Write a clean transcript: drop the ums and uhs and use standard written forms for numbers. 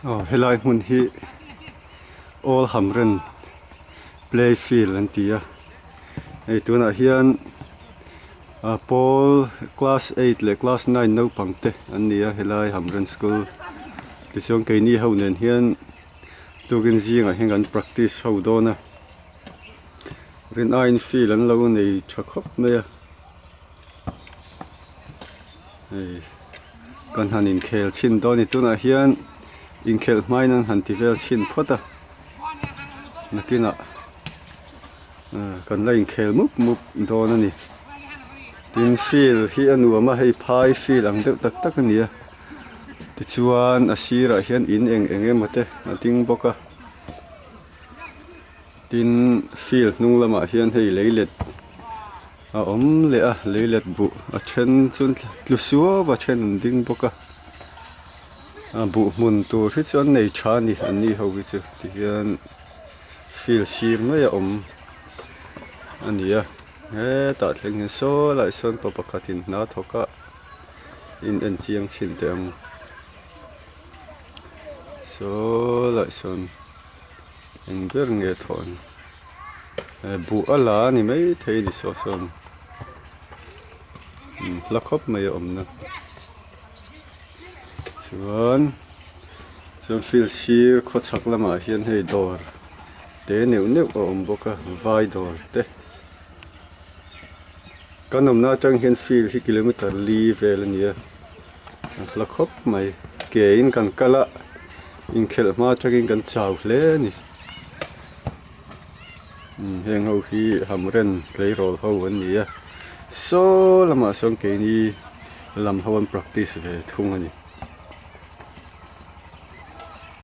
Helai mun hi all hamren play field an tia ei tuna hian Paul class 8 le class 9 no pangte an nia helai hamren school tisong ke ni ho nen hian tugin zinga hengan practice ho dona rin ain field an lo nei thakop me ei kan hanin khel chin doni tuna hian in khel mai nan han ti vel chin phota nakina kan lain khel mup don ani tin feel hi anu ma hei phai feel ang deuh tak tak ania ti chuan a sira hian in eng emate ating boka tin feel nung lama hian hei leilet a om le a leilet bu a then chun tlusuwa wa then ding boka bu mun tu hi chuan nei thani ani ho wi chu ti hian feel sir no ya om ania ta thleng so lai son pa pakhatin na thoka in en chiang chin te am so lai son en ber nge thon bu ala ni mai thei ni so son lakhop mai om na chuan feel sir kho chak lama hian hei dor te neu om boka vai dor te kanom na tang hian feel hi kilometer li vel ania lakhop mai ke in kan kala in khel ma tangin kan chau hle ni heng ho hi hamren play role ho an nia so lama song ke ni lam hawan practice ve thung ani